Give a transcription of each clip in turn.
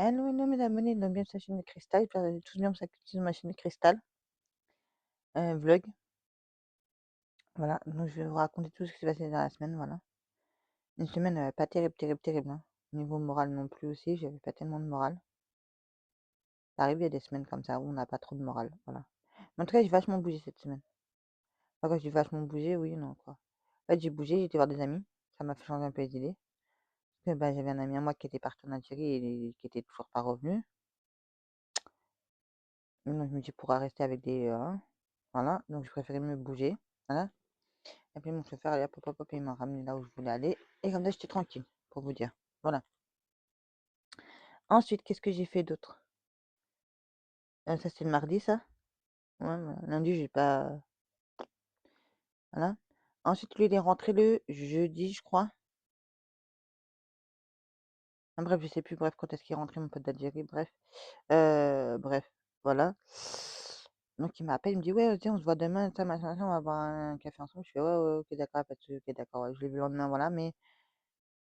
Hello, hello mes abonnés, donc bienvenue sur la chaîne de Cristal, j'espère que vous allez tous bien sur ma chaîne de Cristal, vlog. Voilà, donc je vais vous raconter tout ce qui s'est passé dans la semaine, voilà. Une semaine pas terrible, terrible, terrible, hein. Niveau moral non plus aussi, j'avais pas tellement de morale. Ça arrive, il y a des semaines comme ça où on n'a pas trop de morale, voilà. Mais en tout cas, j'ai vachement bougé cette semaine. Enfin, quand j'ai vachement bougé, oui, non, quoi. En fait, j'ai bougé, j'ai été voir des amis, ça m'a fait changer un peu les idées. Parce que bah, j'avais un ami à moi qui était parti en Algérie et qui était toujours pas revenu. Donc je me dis, pourra rester avec des... voilà, donc je préférais me bouger, voilà. Et puis mon chauffeur, allez, hop, hop, hop, il m'a ramené là où je voulais aller. Et comme ça, j'étais tranquille, pour vous dire. Voilà. Ensuite, qu'est-ce que j'ai fait d'autre? Ça, c'est le mardi, ça. Ouais, voilà. Lundi, j'ai pas. Voilà. Ensuite, lui, il est rentré le jeudi, je crois. Ah, bref, je sais plus. Bref, quand est-ce qu'il est rentré, mon pote d'Algérie? Bref. Bref, voilà. Donc, il m'appelle, il me dit, ouais, tiens, on se voit demain, ça, machin, machin, on va avoir un café ensemble. Je fais, ouais, ouais, ok, d'accord, pas de souci, ok, d'accord. Ouais. Je l'ai vu le lendemain, voilà, mais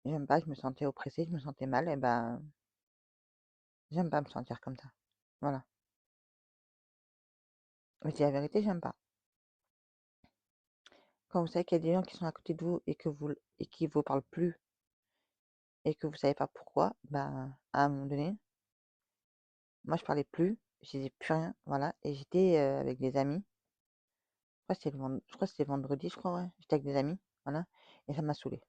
j'aime pas, je me sentais oppressée, je me sentais mal, et ben, j'aime pas me sentir comme ça. Voilà. Mais c'est la vérité, j'aime pas. Quand vous savez qu'il y a des gens qui sont à côté de vous et qui vous parlent plus et que vous savez pas pourquoi, bah à un moment donné, moi je parlais plus, je disais plus rien, voilà, et j'étais avec des amis. Je crois que c'était vendredi, je crois, ouais. J'étais avec des amis, voilà, et ça m'a saoulé.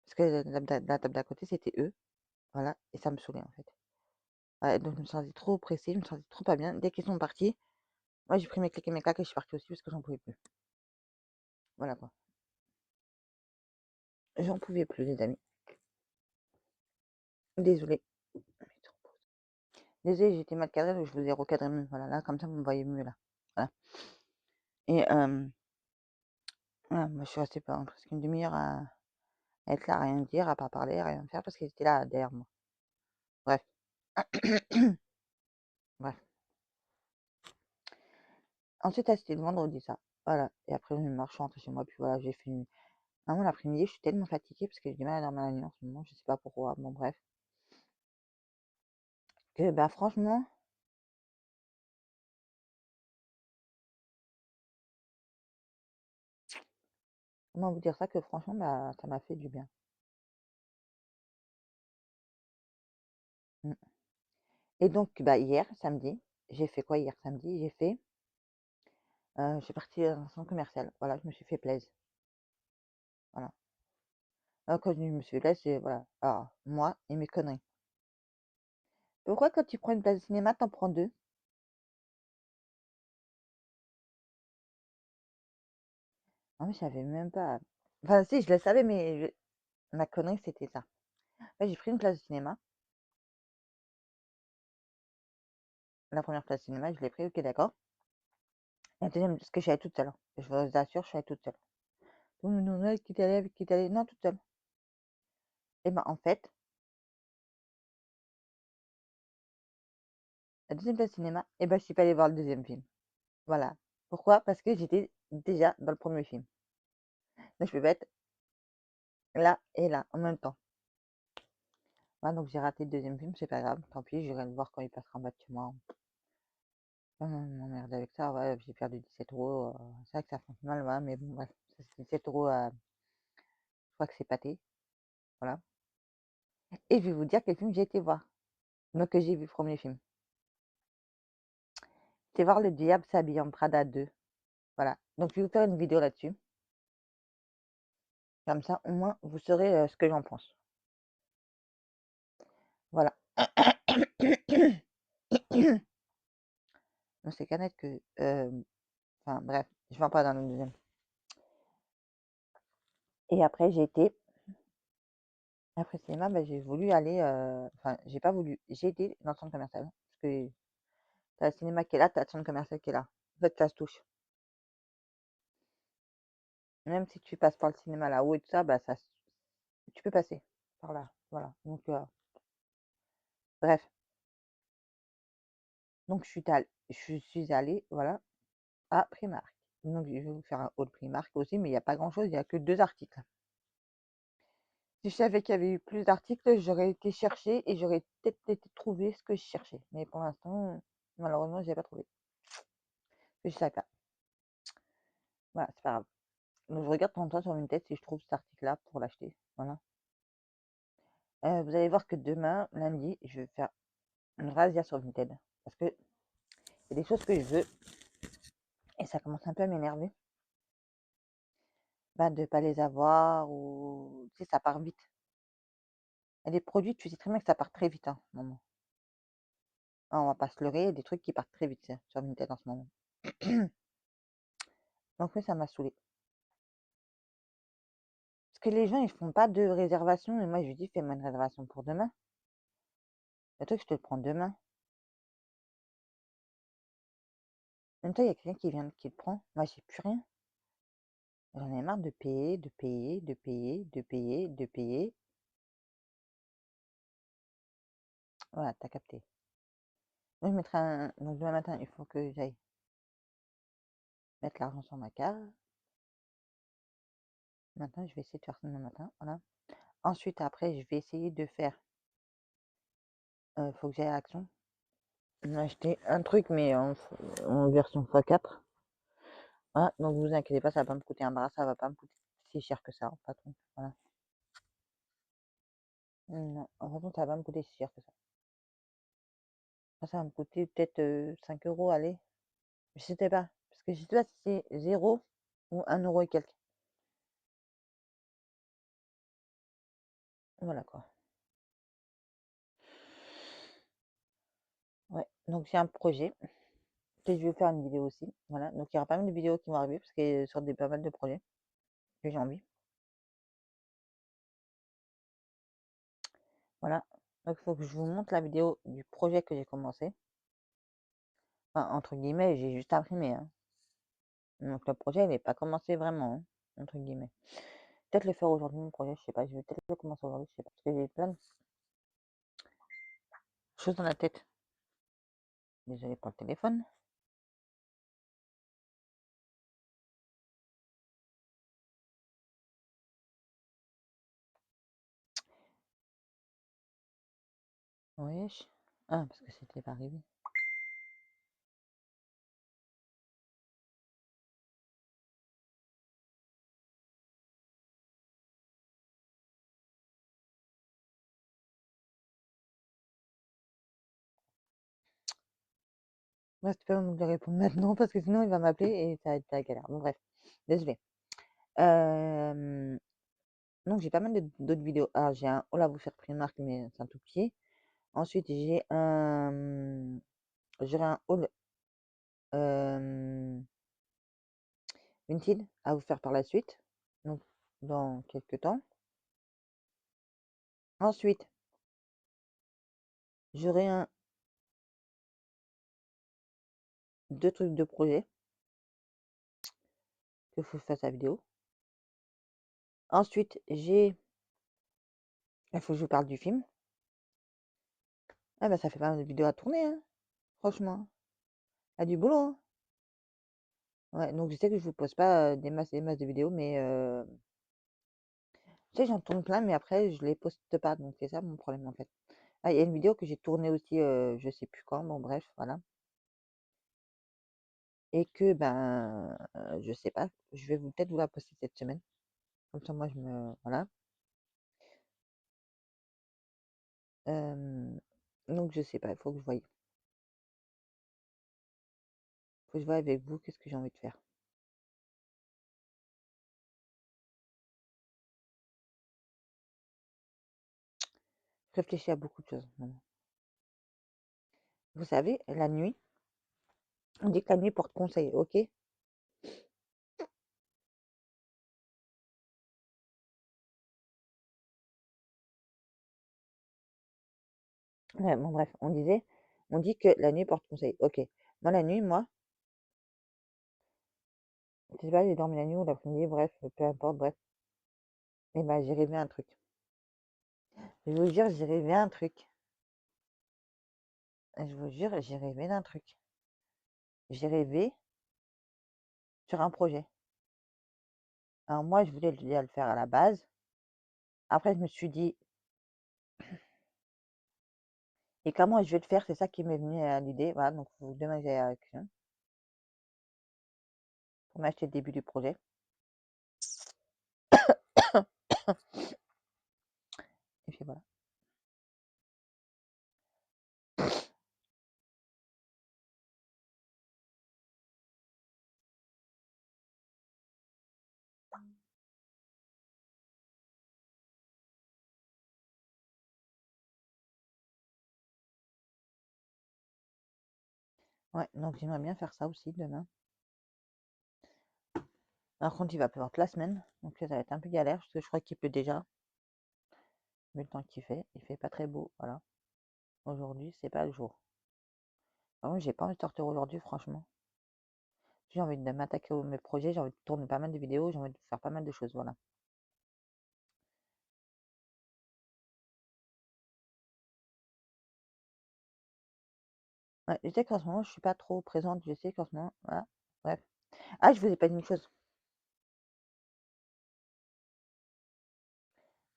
Parce que la table d'à côté, c'était eux, voilà, et ça me saoulait en fait. Ouais, donc je me sentais trop oppressée, je me sentais trop pas bien. Dès qu'ils sont partis, moi j'ai pris mes clics et mes claques et je suis partie aussi parce que j'en pouvais plus. Voilà quoi. J'en pouvais plus, les amis. Désolée. Désolée, j'étais mal cadrée, donc je vous ai recadré mieux. Voilà, là, comme ça, vous me voyez mieux là. Voilà. Et voilà, moi, je suis restée pendant presque une demi-heure à être là, à rien dire, à pas parler, à rien faire, parce qu'ils étaient là derrière moi. Bref. Bref. Ensuite, c'était le vendredi, ça. Voilà. Et après, je marche, je suis rentrée chez moi, puis voilà, j'ai fini. Vraiment, l'après-midi, je suis tellement fatiguée parce que j'ai du mal à dormir la nuit en ce moment, je sais pas pourquoi. Bon, bref. Que, bah, franchement, comment vous dire ça, que franchement, bah, ça m'a fait du bien. Mm. Et donc, bah, hier, samedi, j'ai fait quoi hier samedi? Je suis partie dans un centre commercial. Voilà, je me suis fait plaisir. Voilà. Quand je dis je me suis fait plaisir, c'est voilà. Alors, moi et mes conneries. Pourquoi quand tu prends une place de cinéma, t'en prends deux? Ah, mais je savais même pas. Enfin, si, je le savais, mais ma connerie, c'était ça. Ouais, j'ai pris une place de cinéma. La première place de cinéma, je l'ai pris, ok, d'accord. La deuxième, parce que je suis allée toute seule, hein. Je vous assure, je suis allée toute seule. Non, non, non, qui t'allait, non, toute seule. Et ben, en fait, la deuxième place de cinéma, et ben, je suis pas allée voir le deuxième film. Voilà. Pourquoi? Parce que j'étais déjà dans le premier film. Donc, je peux pas être là et là en même temps. Voilà, donc j'ai raté le deuxième film, c'est pas grave, tant pis, j'irai le voir quand il passera en bas de chez moi. Pas m'emmerder avec ça, ouais, j'ai perdu 17 €. C'est vrai que ça fait mal, voilà, mais bon, bref, ça, c'est 17 €, je crois que c'est pâté, voilà. Et je vais vous dire quel film j'ai été voir. Donc, que j'ai vu le premier film. C'est voir Le Diable s'habille en Prada 2. Voilà. Donc, je vais vous faire une vidéo là-dessus. Comme ça, au moins, vous saurez ce que j'en pense. Voilà. Non, c'est canette que. Enfin, bref, je vais pas dans le deuxième. Et après, après le cinéma, bah, j'ai voulu aller. Enfin, j'ai pas voulu. J'ai été dans le centre commercial. Parce que t'as le cinéma qui est là, t'as le centre commercial qui est là. En fait, ça se touche. Même si tu passes par le cinéma là-haut et tout ça, bah, tu peux passer par là. Voilà. Donc, bref. Donc, je suis allée, voilà, à Primark. Donc, je vais vous faire un haul Primark aussi, mais il n'y a pas grand-chose, il n'y a que deux articles. Si je savais qu'il y avait eu plus d'articles, j'aurais été chercher et j'aurais peut-être été trouver ce que je cherchais. Mais pour l'instant, malheureusement, je l'ai pas trouvé. Je savais pas. Voilà, c'est pas grave. Donc, je regarde en temps sur Vinted si je trouve cet article-là pour l'acheter. Voilà. Vous allez voir que demain, lundi, je vais faire une razzia sur Vinted. Parce que il y a des choses que je veux et ça commence un peu à m'énerver. Bah, de pas les avoir ou tu sais, ça part vite. Il y a des produits, tu sais très bien que ça part très vite, hein, en ce moment. Ah, on va pas se leurrer, il y a des trucs qui partent très vite sur Vinted en ce moment. Donc oui, ça m'a saoulé. Parce que les gens, ils font pas de réservation et moi, je lui dis: «Fais-moi une réservation pour demain». Le truc, je te le prends demain. Même toi, il y a quelqu'un qui vient qui le prend. Moi, j'ai plus rien. J'en ai marre de payer, de payer, de payer, de payer, de payer. Voilà, t'as capté. Moi, je mettrai un donc demain matin, il faut que j'aille mettre l'argent sur ma carte. Maintenant, je vais essayer de faire ça demain matin, voilà. Ensuite, après, je vais essayer de faire, faut que j'aille à Action, acheter un truc, mais en version x4. Voilà, donc vous inquiétez pas, ça va pas me coûter un bras, ça va pas me coûter si cher que ça, par contre, voilà. Non, en fait, ça va pas me coûter si cher que ça. Ça va me coûter peut-être 5 euros, allez. Je sais pas, parce que je sais pas si c'est 0 ou 1 € et quelques. Voilà quoi. Ouais, donc j'ai un projet que je vais faire une vidéo aussi. Voilà, donc il y aura pas mal de vidéos qui vont arriver parce que sur des pas mal de projets que j'ai envie. Voilà, donc il faut que je vous montre la vidéo du projet que j'ai commencé. Enfin, entre guillemets, j'ai juste imprimé, hein. Donc le projet, il n'est pas commencé vraiment, hein, entre guillemets. Peut-être le faire aujourd'hui, mon projet, je sais pas. Je vais peut-être le commencer aujourd'hui, je sais pas. Parce que j'ai plein de choses dans la tête. Désolée pour le téléphone. Wesh. Ah, parce que c'était pas arrivé. Moi, c'est pas le moment de lui répondre maintenant parce que sinon il va m'appeler et ça va être la galère. Bon, bref, désolé. Donc, j'ai pas mal d'autres vidéos. Ah, j'ai un haul à vous faire Primark, mais c'est un tout petit. Ensuite, j'aurai un haul Vinted à vous faire par la suite. Donc, dans quelques temps. Ensuite, j'aurai deux trucs de projet que faut que je fasse la vidéo. Ensuite, il faut que je vous parle du film. Ah bah ça fait pas mal de vidéos à tourner, hein, franchement. Il y a du boulot, hein. Ouais, donc je sais que je vous pose pas des masses de vidéos, mais tu sais, j'en tourne plein, mais après je les poste pas, donc c'est ça mon problème en fait. Ah, il y a une vidéo que j'ai tournée aussi, je sais plus quand, bon bref, voilà. Et que ben, je sais pas, je vais peut-être vous la poster cette semaine. Comme ça, moi, voilà. Donc je sais pas, il faut que je voie. Faut que je voie avec vous qu'est-ce que j'ai envie de faire. Je réfléchis à beaucoup de choses maintenant. Vous savez, la nuit, on dit que la nuit porte conseil, ok? Ouais, bon, bref, on dit que la nuit porte conseil. Ok. Moi, la nuit, je sais pas, j'ai dormi la nuit ou l'après-midi, bref, peu importe, bref. Et ben, j'ai rêvé un truc. Je vais vous dire, j'ai rêvé un truc. Je vous jure, j'ai rêvé d'un truc. J'ai rêvé sur un projet. Alors, moi, je voulais déjà le faire à la base. Après, je me suis dit: «Et comment je vais le faire?» C'est ça qui m'est venu à l'idée. Voilà, donc demain, j'ai à Action pour m'acheter le début du projet. Et puis voilà. Ouais, donc j'aimerais bien faire ça aussi demain. Par contre, il va pleuvoir toute la semaine, donc ça va être un peu galère parce que je crois qu'il pleut déjà, vu le temps qu'il fait. Il fait pas très beau, voilà. Aujourd'hui, c'est pas le jour. Ah oui, j'ai pas envie de sortir aujourd'hui, franchement. J'ai envie de m'attaquer à mes projets, j'ai envie de tourner pas mal de vidéos, j'ai envie de faire pas mal de choses, voilà. Ouais, je sais qu'en ce moment, je suis pas trop présente, je sais qu'en ce moment, voilà. Bref. Ah, je vous ai pas dit une chose.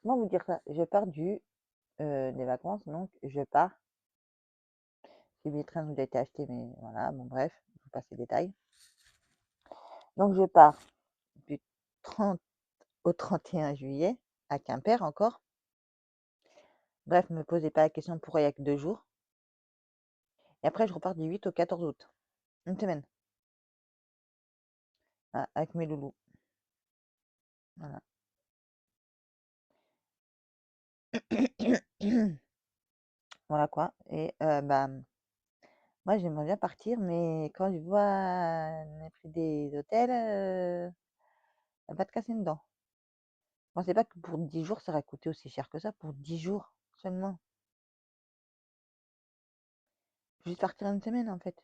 Comment vous dire ça? Je pars des vacances, donc je pars. Les billets de train ont déjà été achetés, mais voilà, bon bref, je vous passe les détails. Donc je pars du 30 au 31 juillet à Quimper encore. Bref, ne me posez pas la question pourquoi il n'y a que 2 jours. Et après, je repars du 8 au 14 août. Une semaine. Voilà, avec mes loulous. Voilà. Voilà quoi. Et bah, moi, j'aimerais bien partir, mais quand je vois les prix des hôtels, elle va te casser une dent. Je pensais pas que pour 10 jours, ça aurait coûté aussi cher que ça, pour 10 jours seulement. Juste partir une semaine, en fait.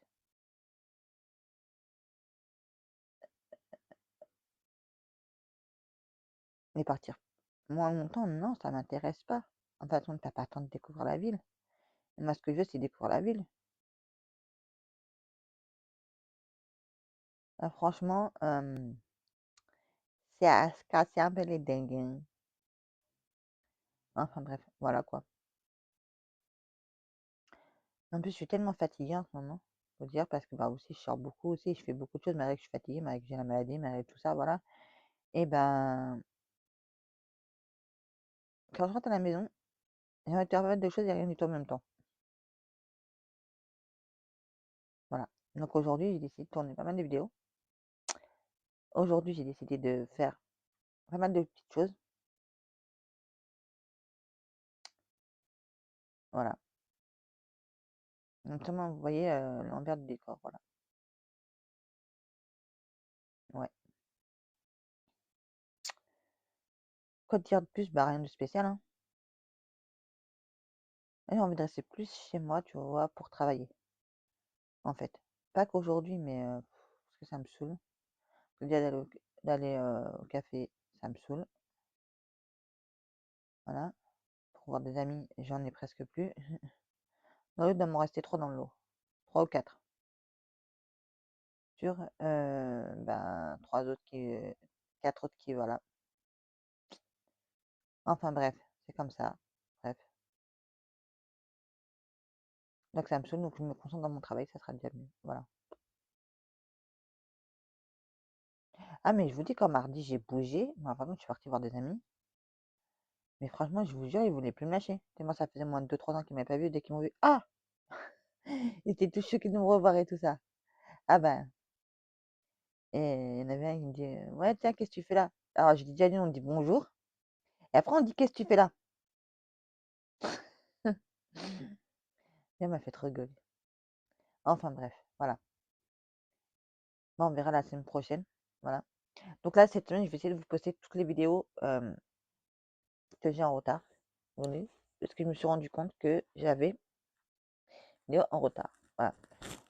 Et partir moins longtemps, non, ça m'intéresse pas. En fait, t'as pas le temps de découvrir la ville. Moi, ce que je veux, c'est découvrir la ville. Franchement, c'est à se casser un peu les dengues. Enfin bref, voilà quoi. En plus, je suis tellement fatiguée en ce moment, faut dire, parce que bah aussi, je sors beaucoup aussi, je fais beaucoup de choses, malgré que je suis fatiguée, malgré que j'ai la maladie, malgré tout ça, voilà. Et ben, quand je rentre à la maison, j'ai envie de faire pas mal de choses et rien du tout en même temps. Voilà. Donc aujourd'hui, j'ai décidé de tourner pas mal de vidéos. Aujourd'hui, j'ai décidé de faire pas mal de petites choses. Voilà. Notamment, vous voyez l'envers du décor, voilà. Ouais. Quoi dire de plus? Bah rien de spécial, hein. J'ai envie de rester plus chez moi, tu vois, pour travailler, en fait. Pas qu'aujourd'hui, mais parce que ça me saoule. Déjà d'aller au café, ça me saoule. Voilà. Pour voir des amis, j'en ai presque plus. Dans l'autre, il doit m'en rester 3 dans le lot. 3 ou 4. Sur ben, 3 autres qui. 4 autres qui, voilà. Enfin bref, c'est comme ça. Bref. Donc ça me saoule, donc je me concentre dans mon travail, ça sera déjà mieux. Voilà. Ah, mais je vous dis, quand mardi j'ai bougé, moi, par contre, je suis partie voir des amis. Mais franchement, je vous jure, ils voulaient plus me lâcher. Tellement ça faisait moins de 2-3 ans qu'ils m'avaient pas vu. Dès qu'ils m'ont vu, ah! Ils étaient tous choqués de me revoir et tout ça. Ah ben, et il y en avait un qui me dit, ouais, tiens, qu'est-ce que tu fais là? Alors, je dis déjà, on dit bonjour. Et après, on dit, qu'est-ce que tu fais là? Elle m'a fait trop rigoler. Enfin, bref, voilà. Bon, on verra la semaine prochaine. Voilà. Donc là, cette semaine, je vais essayer de vous poster toutes les vidéos que j'ai en retard. Oui, parce que je me suis rendu compte que j'avais des vidéos en retard. Voilà.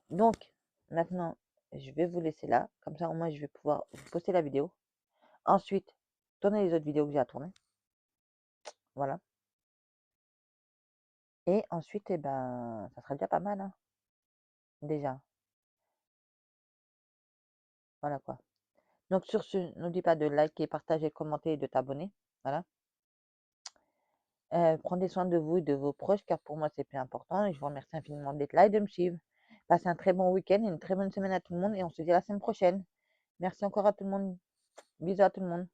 Donc, maintenant, je vais vous laisser là. Comme ça, au moins, je vais pouvoir vous poster la vidéo. Ensuite, tourner les autres vidéos que j'ai à tourner. Voilà. Et ensuite, eh ben, ça sera déjà pas mal, hein, déjà. Voilà quoi. Donc sur ce, n'oublie pas de liker, partager, commenter et de t'abonner. Voilà. Prenez soin de vous et de vos proches, car pour moi, c'est plus important et je vous remercie infiniment d'être là et de me suivre. Passez un très bon week-end et une très bonne semaine à tout le monde et on se dit à la semaine prochaine. Merci encore à tout le monde. Bisous à tout le monde.